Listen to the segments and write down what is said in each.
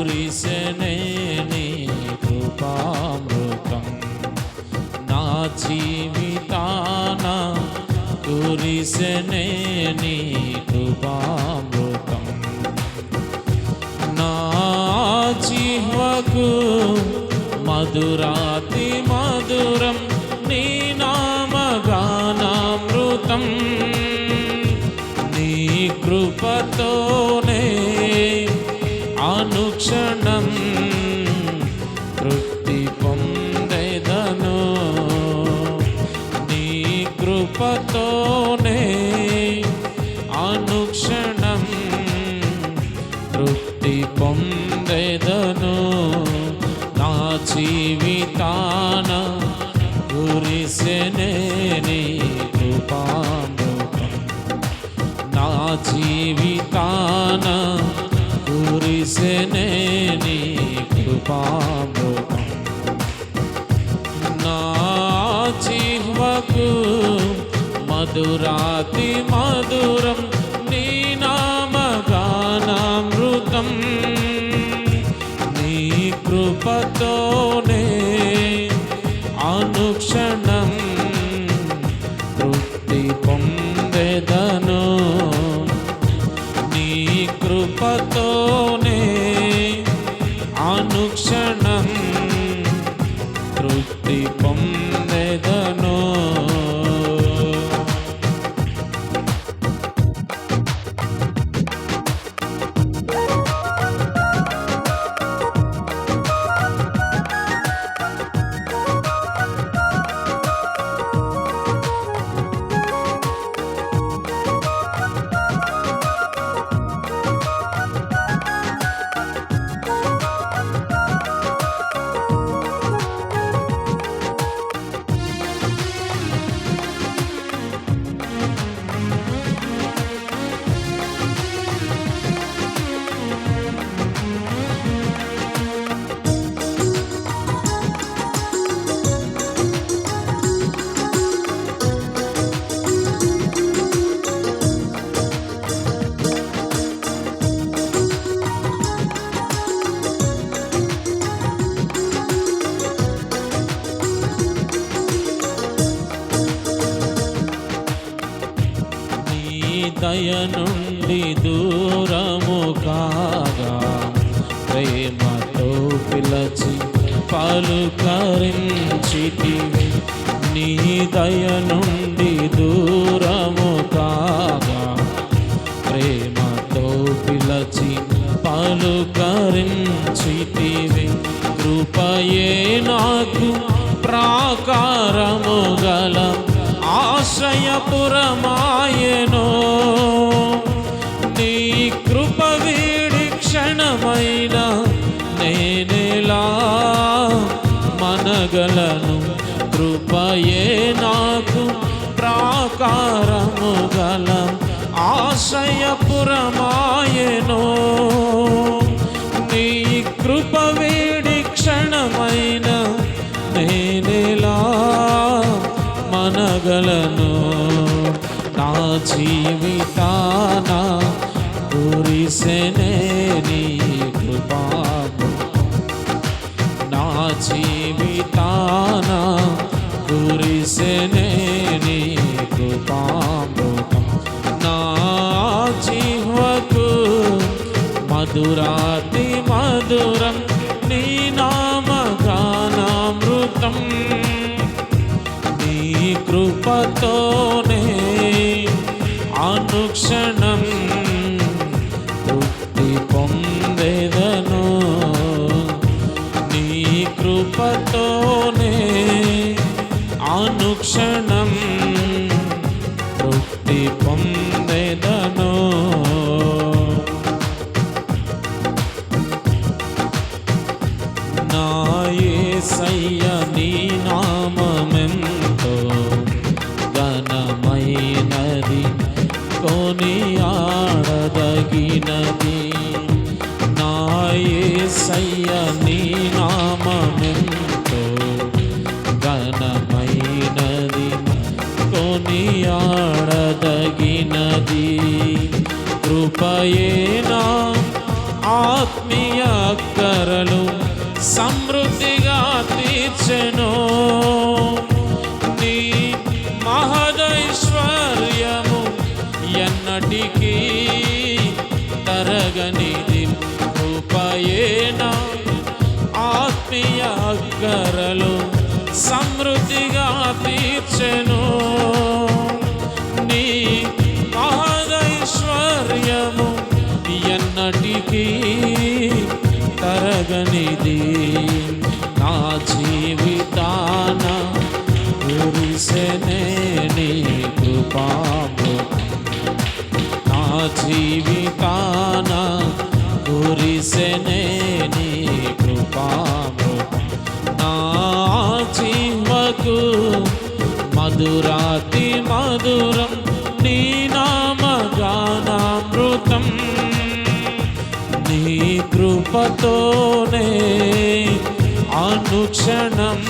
కురిసెనే నీ కృపామృతం నా జీవితాన కురిసెనే నీ కృపామృతం నా జీవకు మధురాతి మధురం నీ నామగానామృతం నీ కృపతోనే అనుక్షణం తృప్తి పొందెదను నీ కృపతోనే అనుక్షణం తృప్తి పొందెదను నా జీవితాన కురిసెనే నీ కృపామృతం నా జీవితాన కురిసెనే నీ కృపామృతం నా జీవకు మధురాతి మధురం నీ నామగానామృతం నీ కృపతోనే అనుక్షణం తృప్తి పొందెదను నీ కృపతోనే అనుక్షణం తృప్తి పొందెదను దయ నుండి దూరము కాగా ప్రేమతో పిలచి పలుకరించితివి నీ దయ నుండి దూరము కాగా ప్రేమతో పిలచి పలుకరించితివి కృపయే నాకు ప్రాకారము గల ఆశ్రయపురమాయెను నీ కృప వీడి క్షణమైన నేనెలా మనగలను కృపయే నాకు ప్రాకారము గల ఆశ్రయపురమాయెను నీ కృప వీడి క్షణమైన నేనెలా మనగలను నా జీవితాన కురిసెనే నీ కృపామృతం నా జీవితాన కురిసెనే నీ కృపామృతం నా జీవకు మధురాతి మధురం నీ నామగానామృతం నీ కృపతోనే అనుక్షణం తృప్తి పొందెదను నీ కృపతోనే అనుక్షణం తృప్తి పొందెదను నా యేసయ్య నీ నామమెంతో ఘనమైనది కొనియాడదగినది నా యేసయ్య నీ నామమెంతో ఘనమైనది కొనియాడదగినది కృపయే నా ఆత్మీయ అక్కరలు సమృద్ధిగా తీర్చెను. నీ మహదైశ్వర్యము ఎన్నటికీ తరగనిది. కృపయేనా ఆత్మీయ అక్కరలు సమృద్ధిగా తీర్చెను. నీ మహదైశ్వర్యము ఎన్నటికీ తరగనిది. నా జీవితాన కురిసెనే నీ కృపామృతం. నా జీవితాన కురిసెనే నీ కృపామృతం. నా జీవకు మధురాతి మధురం నీ నామగానామృతం. నీ కృపతోనే అనుక్షణం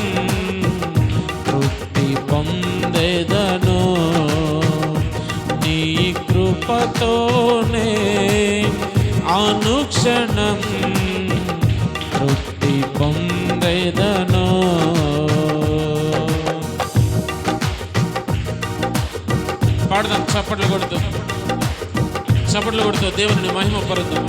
తృప్తి పొందెదను. నీ కృపతోనే అనుక్షణం తృప్తి పొందెదను. పాడదాం చప్పట్లు కొడుతూ దేవుని మహిమ పరుద్దాం.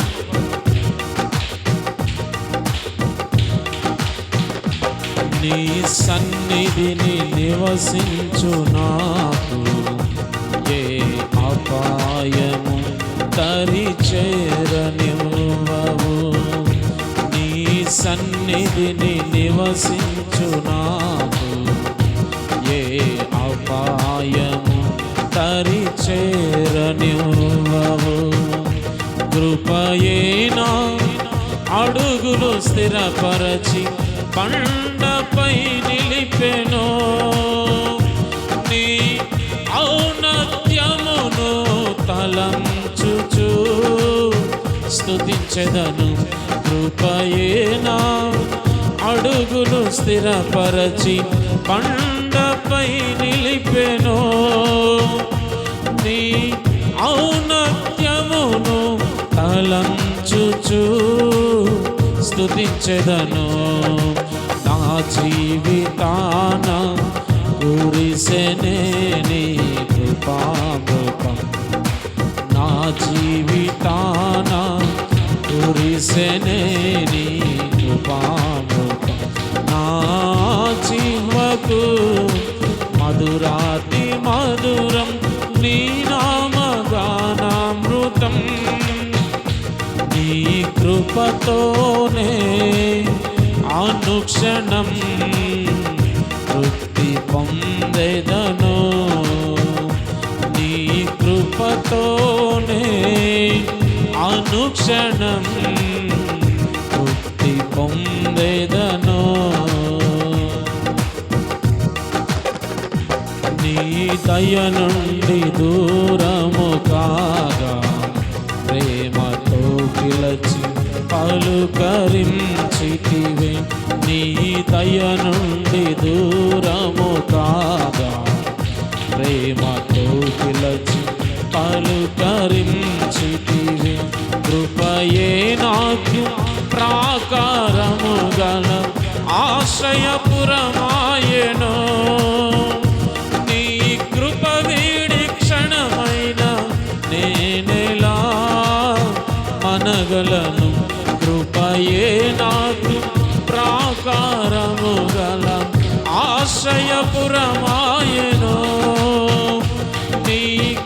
నీ సన్నిధిని నివసించు నాకు ఏ అపాయము దరి చేరనివ్వవు. నీ సన్నిధిని నివసించు నాకు ఏ అపాయము దరి చేరనివ్వవు. కృపయేనా అడుగులు స్థిరపరచి బండపై నిలిపెను. నీ ఔన్నత్యమును తలంచుచు స్తుతించెదను. కృపయేనా అడుగులు స్థిరపరచి బండపై నిలిపెను. నీ ఔన్నత్యమును తలంచుచు స్తుతించెదను. నా జీవితాన కురిసెనే నీ కృపామృతం. నా జీవితాన కురిసెనే నీ కృపామృతం. నా జీవకు మధురాతి మధురం నీ నామగానామృతం. నీ కృపతోనే అనుక్షణం తృప్తి పొందెదను. నీ కృపతోనే అనుక్షణం తృప్తి పొందెదను. నీ దయ నుండి దూరము కాగా ప్రేమతో పిలచి పలుకరించితివే. నీ దయ నుండి దూరము కాగా ప్రేమతో పిలచి పలుకరించితివే. కృపయే నాకు ప్రాకారము గల ఆశ్రయపురమాయెను. నీ కృప వీడి క్షణమైన నేనెలా మనగలను. కృపయే నాకు ప్రాకారము గల ఆశ్రయపురమాయెను. నీ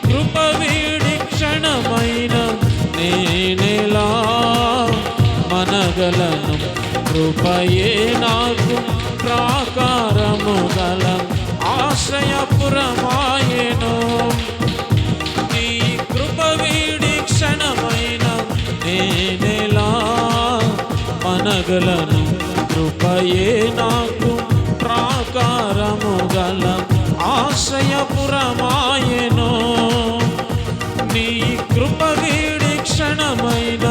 కృప వీడి క్షణమైన నేనెలా మనగలను. కృపయే నాకు ప్రాకారము గల ఆశ్రయపురమాయెను. నీ కృప వీడి క్షణమైన నేనెలా మనగలను. కృపయే నాకు ప్రాకారము గల ఆశ్రయపురమాయెను. నీ కృప వీడి క్షణమైన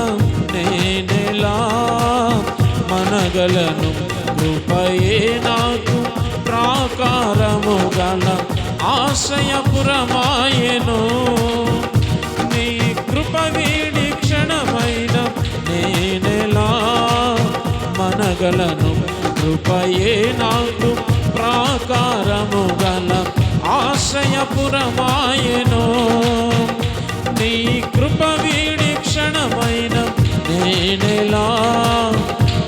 నేనెలా మనగలను. కృపయే నాకు ప్రాకారము గల ఆశ్రయపురమాయెను. నీ కృప వీడి క్షణమైన నేనెలా మనగలను. కృపయే నాకు ప్రాకారము గల ఆశ్రయపురమాయెను. నీ కృప వీడి క్షణమైన నేనెలా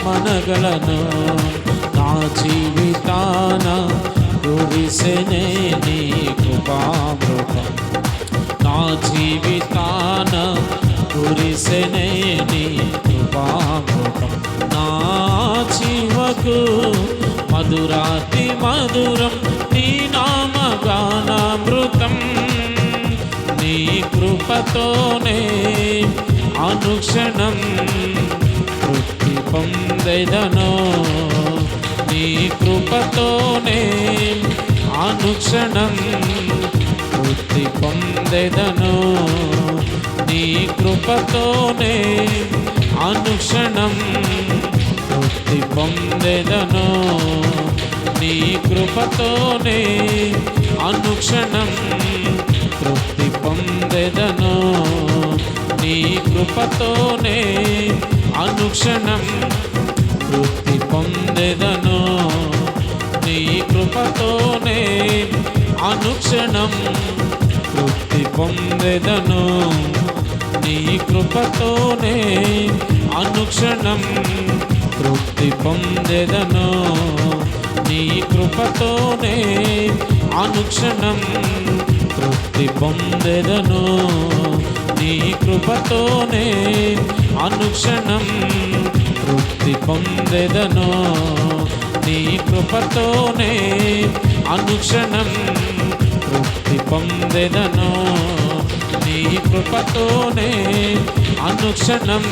మనగలను. నా జీవితాన కురిసెనే నీ కృపామృతం. నా జీవితాన కురిసెనే నీ కృపామృతం. నా జీవకు మధురాతి మధురం నీ నామగానామృతం. నీ కృపతోనే అనుక్షణం తృప్తి పొందెదను. నీ కృపతోనే అనుక్షణం తృప్తి పొందెదను. నీ కృపతోనే అనుక్షణం తృప్తి పొందెదను. నీ కృపతోనే అనుక్షణం తృప్తి పొందెదను. నీ కృపతోనే అనుక్షణం తృప్తి పొందెదను. నీ కృపతోనే అనుక్షణం తృప్తి పొందెదను. నీ కృపతోనే అనుక్షణం తృప్తి పొందెదను. నీ కృపతోనే అనుక్షణం తృప్తి పొందెదను. నీ కృపతోనే అనుక్షణం తృప్తి పొందెదను. నీ కృపతోనే అనుక్షణం తృప్తి పొందెదను. నీ కృపతోనే అనుక్షణం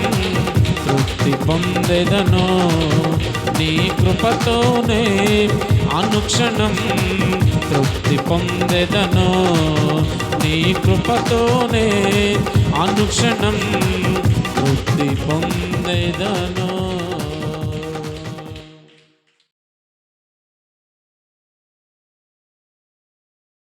తృప్తి పొందెదను. నీ కృపతోనే అనుక్షణం తృప్తి పొందెదను. నీ కృపతోనే అనుక్షణం తృప్తి పొందెదను.